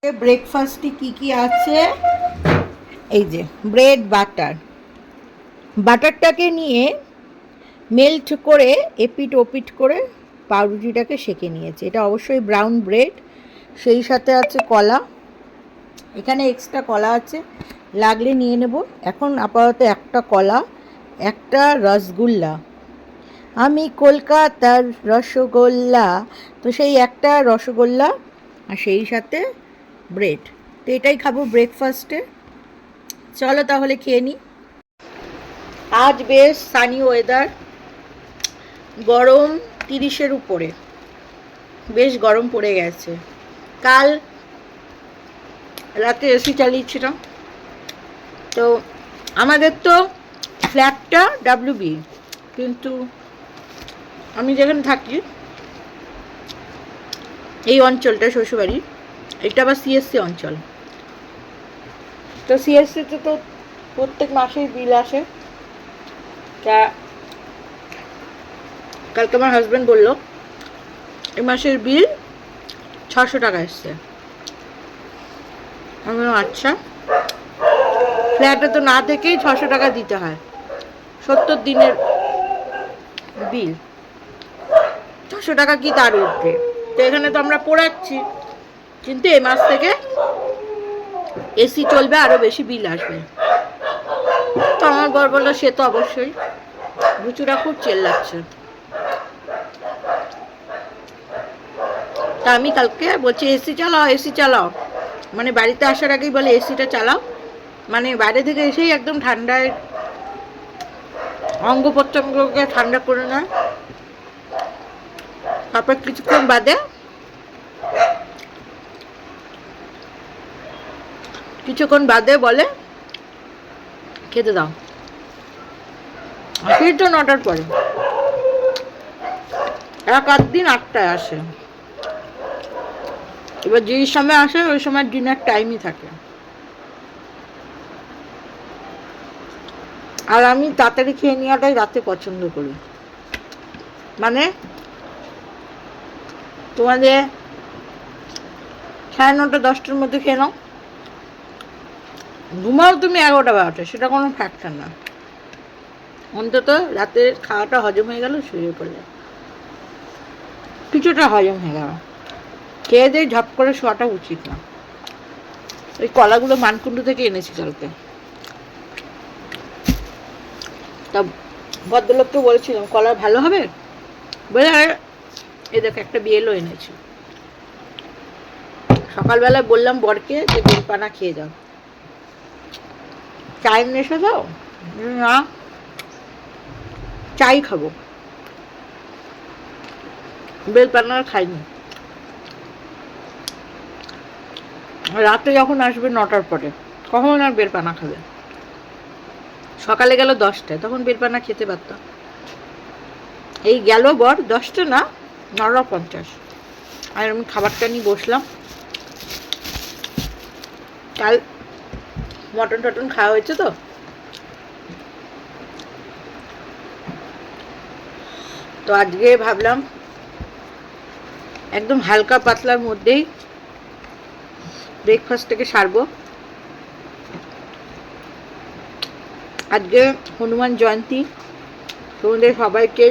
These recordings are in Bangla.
ব্রেকফাস্টে কি কি আছে? এই যে ব্রেড বাটারটাকে নিয়ে মেল্ট করে এপিট ওপিট করে পাউরুটিটাকে সেঁকে নিয়েছে। এটা অবশ্যই ব্রাউন ব্রেড, সেই সাথে আছে কলা। এখানে এক্সট্রা কলা আছে, লাগলে নিয়ে নেব। এখন আপাতত একটা কলা, একটা রসগোল্লা। আমি কলকাতার রসগোল্লা, তো সেই একটা রসগোল্লা আর সেই সাথে ব্রেড। তো এটাই খাবো ব্রেকফাস্টে। চলো তাহলে খেয়ে নিই। আজ বেশ সানি ওয়েদার, গরম 30-এর উপরে, বেশ গরম পড়ে গেছে। কাল রাতে এসি চালিয়েছিলাম। তো আমাদের তো ফ্ল্যাটটা WB, কিন্তু আমি যেখানে থাকি এই অঞ্চলটা শ্বশুরবাড়ি, এটা আবার CSC অঞ্চল। তো CSCতে তো প্রত্যেক মাসেই বিল আসে। তা কালকে আমার হাজব্যান্ড বলল এই মাসের বিল 600 টাকা এসছে। আমি বললাম আচ্ছা, ফ্ল্যাটে তো না থেকেই 600 টাকা দিতে হয়, 70 দিনের বিল, 600 টাকা কি তার উঠবে? তো এখানে তো আমরা পোড়াচ্ছি, কিন্তু এই মাস থেকে এসি চলবে, আরও বেশি বিল আসবে। তো আমার বর বললো সে তো অবশ্যই। বুচুরা খুব চেল্লাচ্ছে। তা আমি কালকে বলছি এসি চালাও, এসি চালাও, মানে বাড়িতে আসার আগেই বলে এসিটা চালাও, মানে বাইরে থেকে এসেই একদম ঠান্ডায় অঙ্গ প্রত্যঙ্গকে ঠান্ডা করে নেয়। তারপর কিছুক্ষণ বাদে বলে খেতে দাও। আসেই তো 9টার পরে, এক আধ দিন 8টায় আসে। এবার যেই সময় আসে ওই সময় ডিনার টাইমই থাকে। আর আমি তাড়াতাড়ি খেয়ে নেওয়াটাই রাতে পছন্দ করি। মানে তোমাদের 9:30 10টার মধ্যে খেয়ে নাও, ঘুমাও তুমি 11টা 12টা, সেটা কোনো ফ্যাক্টর না। অন্তত রাতের খাওয়াটা হজম হয়ে গেল, শুয়ে পড়লে কিছুটা হজম হয়ে গেল। খেয়ে দিয়ে ঝপ করে শোয়াটা উচিত না। ওই কলাগুলো মানকুণ্ডু থেকে এনেছি কালকে। তা ভদ্রলোককে বলেছিলাম কলা ভালো হবে বলে, এ দেখো একটা বিয়েলও এনেছি। সকালবেলায় বললাম বরকে যে বেলপানা খেয়ে যাও, চাই নেশা দাও। না, চাই খাবো, বেলপানা খাইনি। রাতে যখন আসবে 9টার পরে, কখন আর বেলপানা খাবে? সকালে গেল 10টায়, তখন বেলপানা খেতে পারতাম। এই গেল বর 10টা না 9:50, আর আমি খাবারটা নিয়ে বসলাম। কাল মটন টটন খাওয়া হয়েছে, তো আজকে ভাবলাম একদম হালকা পাতলার মধ্যেই ব্রেকফাস্টটাকে সারবো। আজকে হনুমান জয়ন্তী, তোমাদের সবাইকে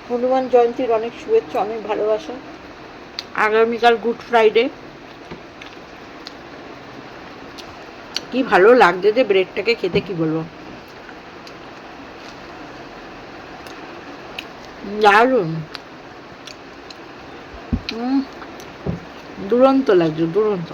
হনুমান জয়ন্তীর অনেক শুভেচ্ছা, অনেক ভালোবাসা। আগামীকাল গুড ফ্রাইডে। কি ভালো লাগছে যে ব্রেডটাকে খেতে, কি বলবো, দারুণ, দুরন্ত লাগছে, দুরন্ত।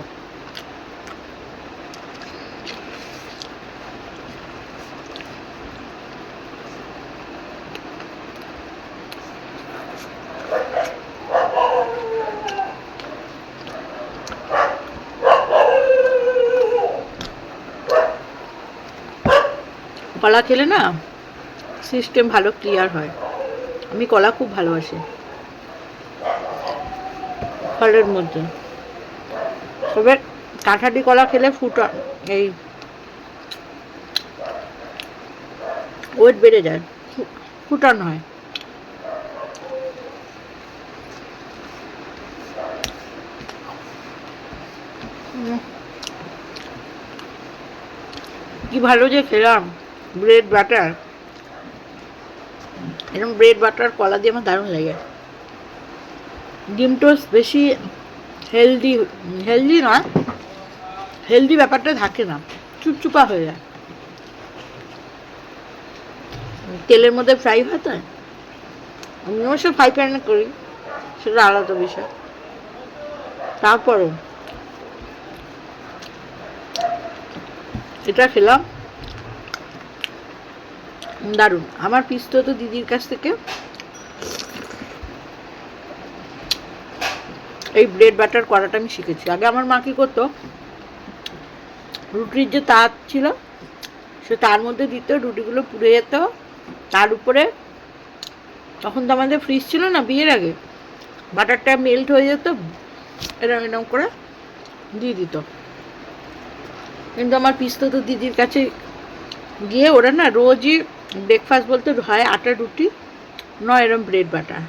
কলা খেলে না সিস্টেম ভালো ক্লিয়ার হয়। আমি কলা খুব ভালোবাসি। ফলের মধ্যে তবে কাঁঠালি কলা খেলে এই ওয়েট বেড়ে যায়, ফুটান হয়। কি ভালো যে খেলাম ব্রেড বাটার। এরকম ব্রেড বাটার কলা দিয়ে আমার দারুণ লাগে। ডিম টোস্ট বেশি হেলদি, হেলদি নয়, হেলদি ব্যাপারটা থাকে না, চুপচুপা হয়ে যায়। তেলের মধ্যে ফ্রাই হয় তো, আমি অবশ্য ফ্রাই প্যানে করি, সেটা আলাদা বিষয়। তারপরেও এটা খেলাম দারুণ। আমার পিস্তো তো দিদির কাছ থেকে এই ব্রেড বাটার করাটা আমি শিখেছি। আগে আমার মা কি করতো, রুটির যে তার ছিল সে তার মধ্যে দিত, রুটিগুলো পুড়ে যেত, তার উপরে তখন তো আমাদের ফ্রিজ ছিল না বিয়ের আগে, বাটারটা মেল্ট হয়ে যেত, এরকম এরকম করে দিয়ে দিত। কিন্তু আমার পিস্তো তো দিদির কাছে গিয়ে ওরা না রোজই ব্রেকফাস্ট বলতে হয় আটা রুটি, নয় এরম ব্রেড বাটার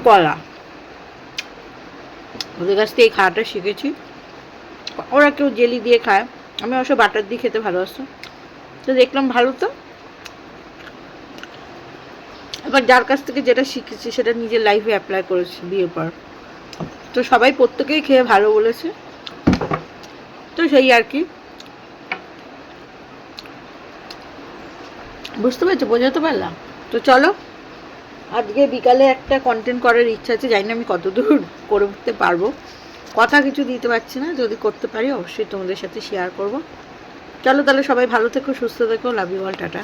কলা, ওদের কাছ থেকে এই খাওয়াটা শিখেছি। ওরা কেউ জেলি দিয়ে খায়, আমি অবশ্য বাটার দিয়ে খেতে ভালোবাসতাম। তো দেখলাম ভালো তো, এবার যার কাছ থেকে যেটা শিখেছি সেটা নিজের লাইফে অ্যাপ্লাই করেছি বিয়ের পর। তো সবাই প্রত্যেকেই খেয়ে ভালো বলেছে, তো সেই আর কি। বুঝতে পারছো, বোঝাতে পারলাম তো। চলো, আজকে বিকালে একটা কন্টেন্ট করার ইচ্ছা আছে, জানি না আমি কতদূর করে উঠতে পারবো, কথা কিছু দিতে পারছি না, যদি করতে পারি অবশ্যই তোমাদের সাথে শেয়ার করব। চলো তাহলে, সবাই ভালো থেকো, সুস্থ থেকো, লাভ ইউ অল, টাটা।